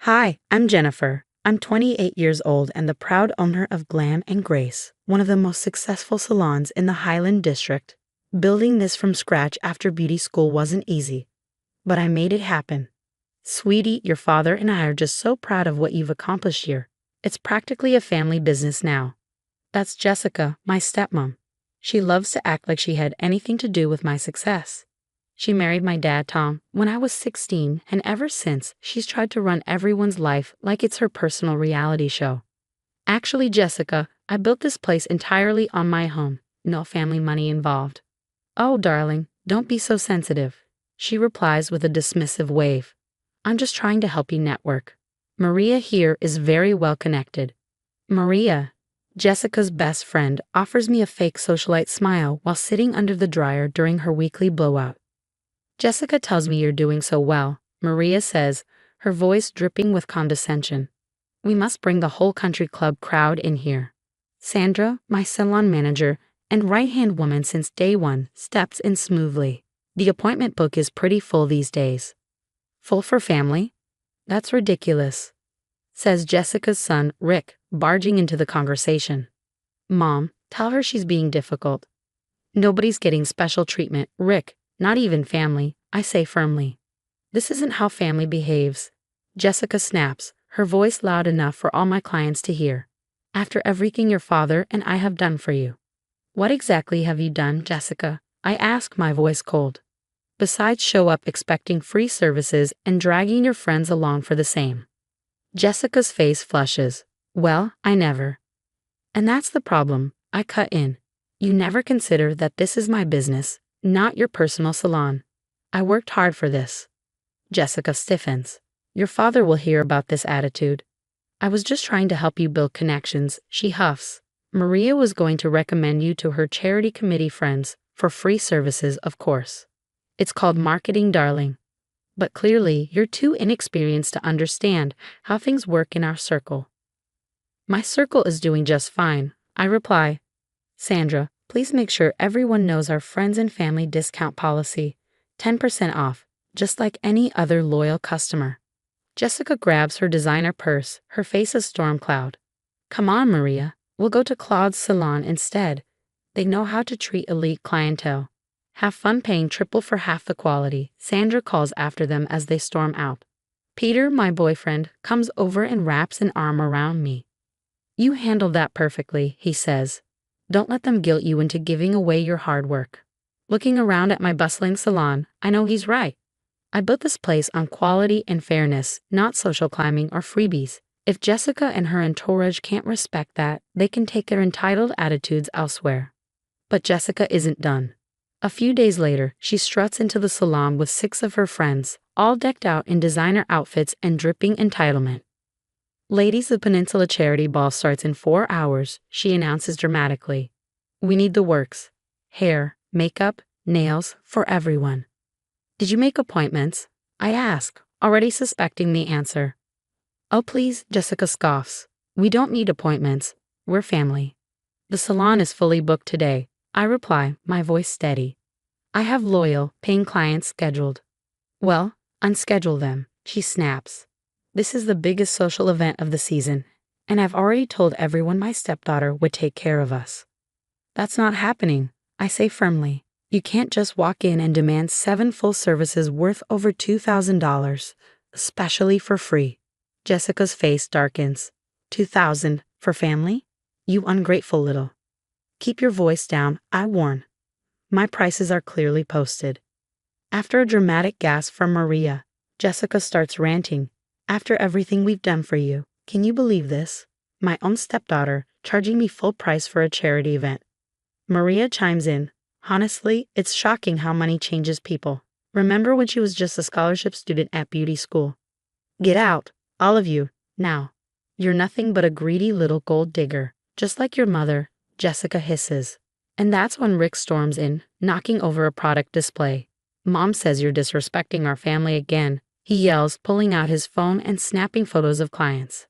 Hi, I'm Jennifer. I'm 28 years old and the proud owner of Glam and Grace, one of the most successful salons in the Highland District. Building this from scratch after beauty school wasn't easy, but I made it happen. Sweetie, your father and I are just so proud of what you've accomplished here. It's practically a family business now. That's Jessica, my stepmom. She loves to act like she had anything to do with my success. She married my dad, Tom, when I was 16, and ever since, she's tried to run everyone's life like it's her personal reality show. Actually, Jessica, I built this place entirely on my home. No family money involved. Oh, darling, don't be so sensitive. She replies with a dismissive wave. I'm just trying to help you network. Maria here is very well connected. Maria, Jessica's best friend, offers me a fake socialite smile while sitting under the dryer during her weekly blowout. Jessica tells me you're doing so well, Maria says, her voice dripping with condescension. We must bring the whole country club crowd in here. Sandra, my salon manager and right-hand woman since day one, steps in smoothly. The appointment book is pretty full these days. Full for family? That's ridiculous, says Jessica's son, Rick, barging into the conversation. Mom, tell her she's being difficult. Nobody's getting special treatment, Rick. Not even family, I say firmly. This isn't how family behaves. Jessica snaps, her voice loud enough for all my clients to hear. After everything your father and I have done for you. What exactly have you done, Jessica? I ask, my voice cold. Besides show up expecting free services and dragging your friends along for the same. Jessica's face flushes. Well, I never. And that's the problem, I cut in. You never consider that this is my business. Not your personal salon. I worked hard for this. Jessica stiffens. Your father will hear about this attitude. I was just trying to help you build connections, she huffs. Maria was going to recommend you to her charity committee friends for free services, of course. It's called marketing, darling. But clearly, you're too inexperienced to understand how things work in our circle. My circle is doing just fine, I reply. Sandra, please make sure everyone knows our friends and family discount policy. 10% off, just like any other loyal customer. Jessica grabs her designer purse, her face a storm cloud. Come on, Maria, we'll go to Claude's salon instead. They know how to treat elite clientele. Have fun paying triple for half the quality, Sandra calls after them as they storm out. Peter, my boyfriend, comes over and wraps an arm around me. You handled that perfectly, he says. Don't let them guilt you into giving away your hard work. Looking around at my bustling salon, I know he's right. I built this place on quality and fairness, not social climbing or freebies. If Jessica and her entourage can't respect that, they can take their entitled attitudes elsewhere. But Jessica isn't done. A few days later, she struts into the salon with 6 of her friends, all decked out in designer outfits and dripping entitlement. Ladies, the Peninsula Charity Ball starts in 4 hours, she announces dramatically. We need the works. Hair, makeup, nails, for everyone. Did you make appointments? I ask, already suspecting the answer. Oh please, Jessica scoffs. We don't need appointments. We're family. The salon is fully booked today, I reply, my voice steady. I have loyal, paying clients scheduled. Well, unschedule them, she snaps. This is the biggest social event of the season, and I've already told everyone my stepdaughter would take care of us. That's not happening, I say firmly. You can't just walk in and demand 7 full services worth over $2,000, especially for free. Jessica's face darkens. $2,000 for family? You ungrateful little. Keep your voice down, I warn. My prices are clearly posted. After a dramatic gasp from Maria, Jessica starts ranting. After everything we've done for you, can you believe this? My own stepdaughter charging me full price for a charity event. Maria chimes in. Honestly, it's shocking how money changes people. Remember when she was just a scholarship student at beauty school? Get out, all of you, now. You're nothing but a greedy little gold digger, just like your mother, Jessica hisses. And that's when Rick storms in, knocking over a product display. Mom says you're disrespecting our family again, he yells, pulling out his phone and snapping photos of clients.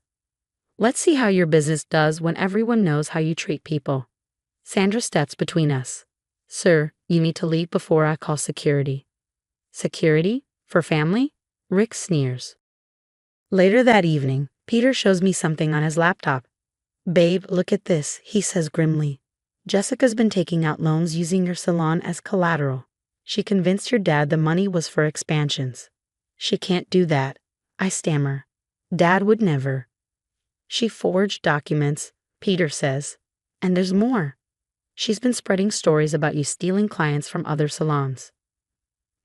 Let's see how your business does when everyone knows how you treat people. Sandra steps between us. Sir, you need to leave before I call security. Security? For family? Rick sneers. Later that evening, Peter shows me something on his laptop. "Babe, look at this," he says grimly. "Jessica's been taking out loans using your salon as collateral. She convinced your dad the money was for expansions." "She can't do that," I stammer. "Dad would never." "She forged documents," Peter says. "And there's more. She's been spreading stories about you stealing clients from other salons."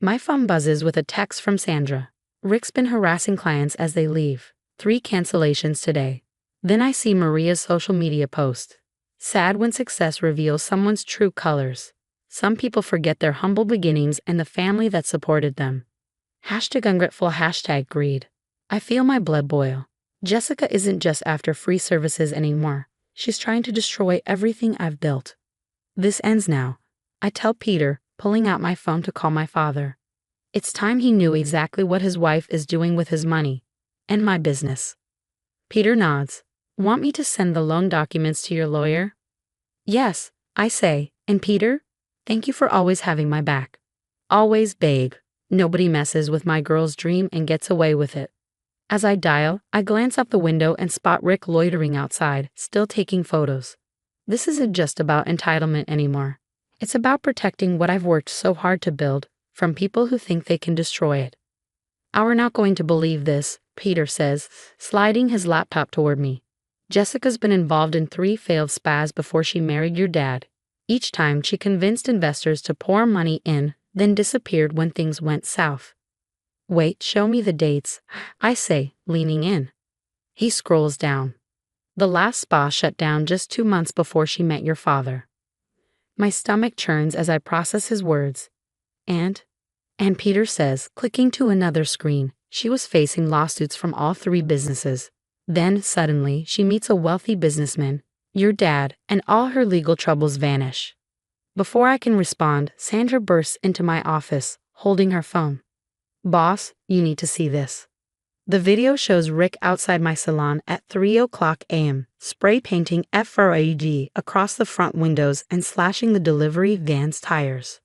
My phone buzzes with a text from Sandra. "Rick's been harassing clients as they leave. 3 cancellations today." Then I see Maria's social media post. "Sad when success reveals someone's true colors. Some people forget their humble beginnings and the family that supported them." #ungrateful, #greed. I feel my blood boil. Jessica isn't just after free services anymore. She's trying to destroy everything I've built. This ends now, I tell Peter, pulling out my phone to call my father. It's time he knew exactly what his wife is doing with his money and my business. Peter nods. "Want me to send the loan documents to your lawyer?" "Yes," I say. "And Peter, thank you for always having my back." "Always, babe. Nobody messes with my girl's dream and gets away with it." As I dial, I glance out the window and spot Rick loitering outside, still taking photos. This isn't just about entitlement anymore. It's about protecting what I've worked so hard to build from people who think they can destroy it. "We're not going to believe this," Peter says, sliding his laptop toward me. "Jessica's been involved in 3 failed spas before she married your dad. Each time she convinced investors to pour money in, then disappeared when things went south." "Wait, show me the dates," I say, leaning in. He scrolls down. "The last spa shut down just 2 months before she met your father." My stomach churns as I process his words. And Peter says, clicking to another screen, she was facing lawsuits from all 3 businesses. Then, suddenly, she meets a wealthy businessman, your dad, and all her legal troubles vanish. Before I can respond, Sandra bursts into my office, holding her phone. "Boss, you need to see this." The video shows Rick outside my salon at 3:00 a.m., spray painting FRAG across the front windows and slashing the delivery van's tires.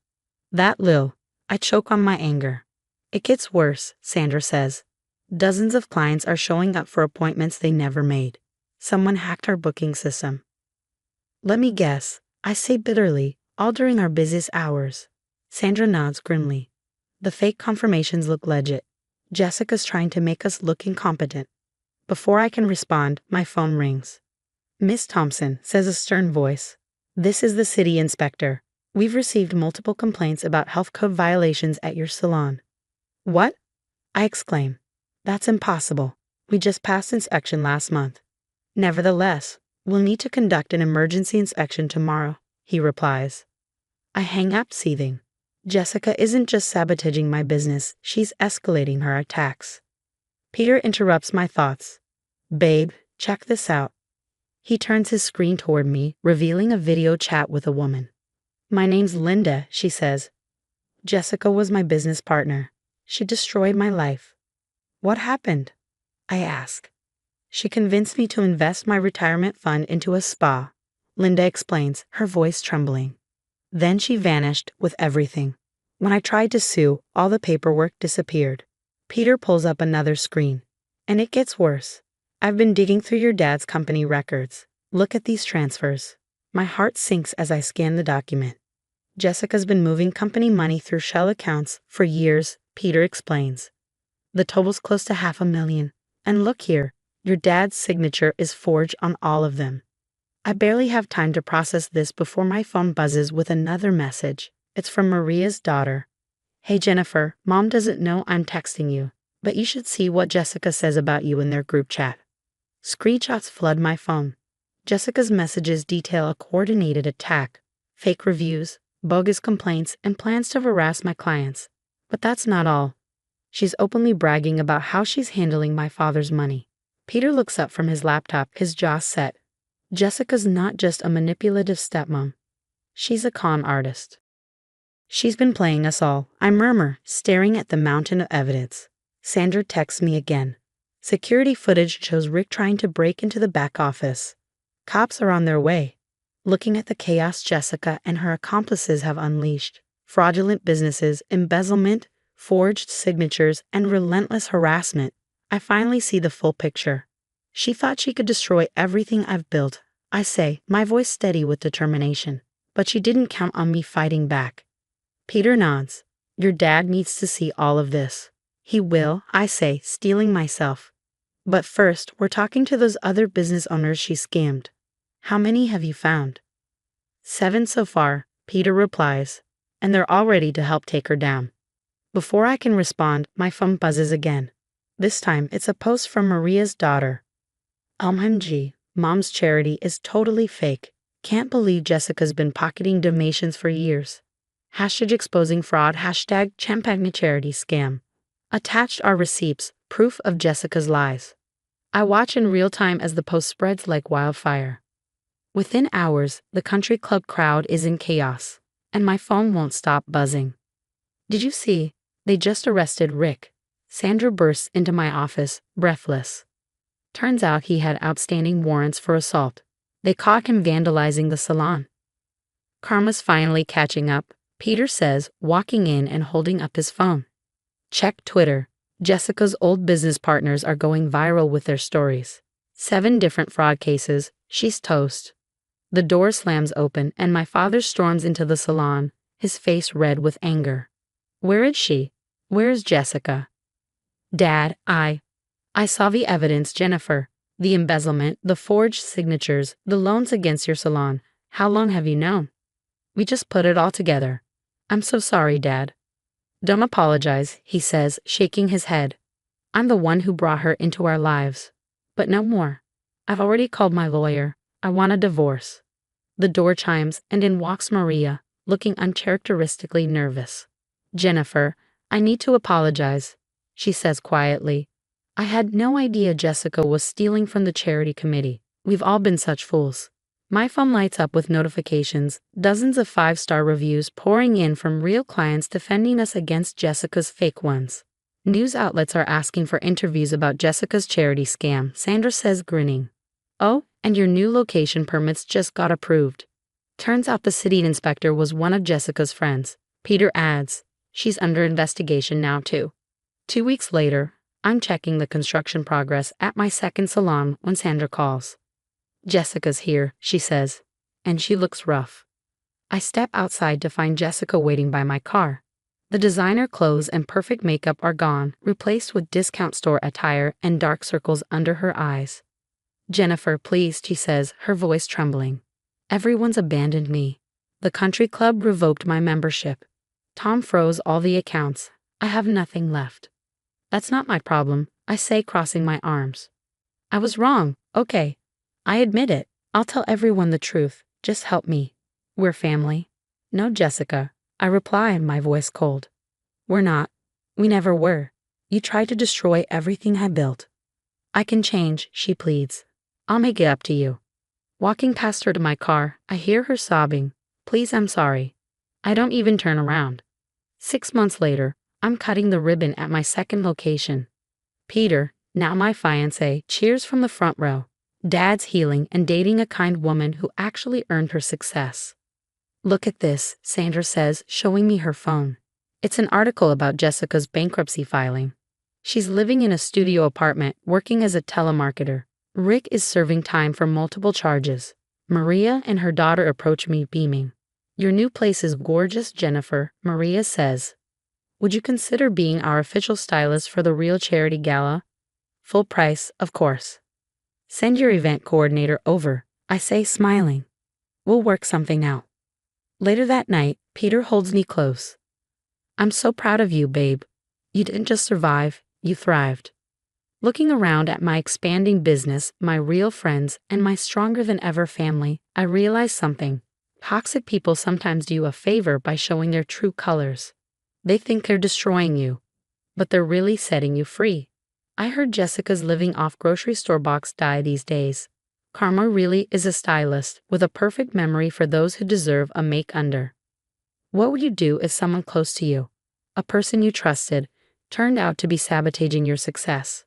"That Lil," I choke on my anger. "It gets worse," Sandra says. "Dozens of clients are showing up for appointments they never made. Someone hacked our booking system." "Let me guess," I say bitterly, "all during our busiest hours." Sandra nods grimly. "The fake confirmations look legit. Jessica's trying to make us look incompetent." Before I can respond, my phone rings. "Miss Thompson," says a stern voice. "This is the city inspector. We've received multiple complaints about health code violations at your salon." "What?" I exclaim. "That's impossible. We just passed inspection last month." "Nevertheless, we'll need to conduct an emergency inspection tomorrow," he replies. I hang up seething. Jessica isn't just sabotaging my business, she's escalating her attacks. Peter interrupts my thoughts. "Babe, check this out." He turns his screen toward me, revealing a video chat with a woman. "My name's Linda," she says. "Jessica was my business partner. She destroyed my life." "What happened?" I ask. "She convinced me to invest my retirement fund into a spa," Linda explains, her voice trembling. "Then she vanished with everything. When I tried to sue, all the paperwork disappeared." Peter pulls up another screen. "And it gets worse. I've been digging through your dad's company records. Look at these transfers." My heart sinks as I scan the document. "Jessica's been moving company money through shell accounts for years," Peter explains. "The total's close to $500,000. And look here, your dad's signature is forged on all of them." I barely have time to process this before my phone buzzes with another message. It's from Maria's daughter. "Hey Jennifer, Mom doesn't know I'm texting you, but you should see what Jessica says about you in their group chat." Screenshots flood my phone. Jessica's messages detail a coordinated attack, fake reviews, bogus complaints, and plans to harass my clients. But that's not all. She's openly bragging about how she's handling my father's money. Peter looks up from his laptop, his jaw set. Jessica's not just a manipulative stepmom. She's a con artist. "She's been playing us all," I murmur, staring at the mountain of evidence. Sandra texts me again. Security footage shows Rick trying to break into the back office. Cops are on their way. Looking at the chaos Jessica and her accomplices have unleashed. Fraudulent businesses, embezzlement, forged signatures, and relentless harassment. I finally see the full picture. She thought she could destroy everything I've built, I say, my voice steady with determination. But she didn't count on me fighting back. Peter nods. Your dad needs to see all of this. He will, I say, steeling myself. But first, we're talking to those other business owners she scammed. How many have you found? 7 so far, Peter replies, and they're all ready to help take her down. Before I can respond, my phone buzzes again. This time, it's a post from Maria's daughter. OMG, Mom's charity is totally fake. Can't believe Jessica's been pocketing donations for years. Hashtag exposing fraud, hashtag Champagne charity scam. Attached are receipts, proof of Jessica's lies. I watch in real time as the post spreads like wildfire. Within hours, the country club crowd is in chaos, and my phone won't stop buzzing. Did you see? They just arrested Rick. Sandra bursts into my office, breathless. Turns out he had outstanding warrants for assault. They caught him vandalizing the salon. Karma's finally catching up, Peter says, walking in and holding up his phone. Check Twitter. Jessica's old business partners are going viral with their stories. 7 different fraud cases. She's toast. The door slams open and my father storms into the salon, his face red with anger. Where is she? Where is Jessica? Dad, I saw the evidence, Jennifer. The embezzlement, the forged signatures, the loans against your salon. How long have you known? We just put it all together. I'm so sorry, Dad. Don't apologize, he says, shaking his head. I'm the one who brought her into our lives. But no more. I've already called my lawyer. I want a divorce. The door chimes, and in walks Maria, looking uncharacteristically nervous. Jennifer, I need to apologize, she says quietly. I had no idea Jessica was stealing from the charity committee. We've all been such fools. My phone lights up with notifications, dozens of 5-star reviews pouring in from real clients defending us against Jessica's fake ones. News outlets are asking for interviews about Jessica's charity scam, Sandra says, grinning. Oh, and your new location permits just got approved. Turns out the city inspector was one of Jessica's friends. Peter adds, she's under investigation now too. 2 weeks later, I'm checking the construction progress at my second salon when Sandra calls. Jessica's here, she says, and she looks rough. I step outside to find Jessica waiting by my car. The designer clothes and perfect makeup are gone, replaced with discount store attire and dark circles under her eyes. Jennifer, please, she says, her voice trembling. Everyone's abandoned me. The country club revoked my membership. Tom froze all the accounts. I have nothing left. That's not my problem, I say, crossing my arms. I was wrong, okay. I admit it. I'll tell everyone the truth. Just help me. We're family. No, Jessica, I reply, my voice cold. We're not. We never were. You tried to destroy everything I built. I can change, she pleads. I'll make it up to you. Walking past her to my car, I hear her sobbing. Please, I'm sorry. I don't even turn around. 6 months later, I'm cutting the ribbon at my second location. Peter, now my fiancé, cheers from the front row. Dad's healing and dating a kind woman who actually earned her success. Look at this, Sandra says, showing me her phone. It's an article about Jessica's bankruptcy filing. She's living in a studio apartment, working as a telemarketer. Rick is serving time for multiple charges. Maria and her daughter approach me beaming. Your new place is gorgeous, Jennifer, Maria says. Would you consider being our official stylist for the Real Charity Gala? Full price, of course. Send your event coordinator over, I say, smiling. We'll work something out. Later that night, Peter holds me close. I'm so proud of you, babe. You didn't just survive, you thrived. Looking around at my expanding business, my real friends, and my stronger-than-ever family, I realize something. Toxic people sometimes do you a favor by showing their true colors. They think they're destroying you, but they're really setting you free. I heard Jessica's living off grocery store box die these days. Karma really is a stylist with a perfect memory for those who deserve a make-under. What would you do if someone close to you, a person you trusted, turned out to be sabotaging your success?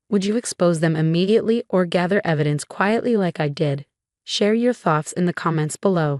Would you expose them immediately or gather evidence quietly like I did? Share your thoughts in the comments below.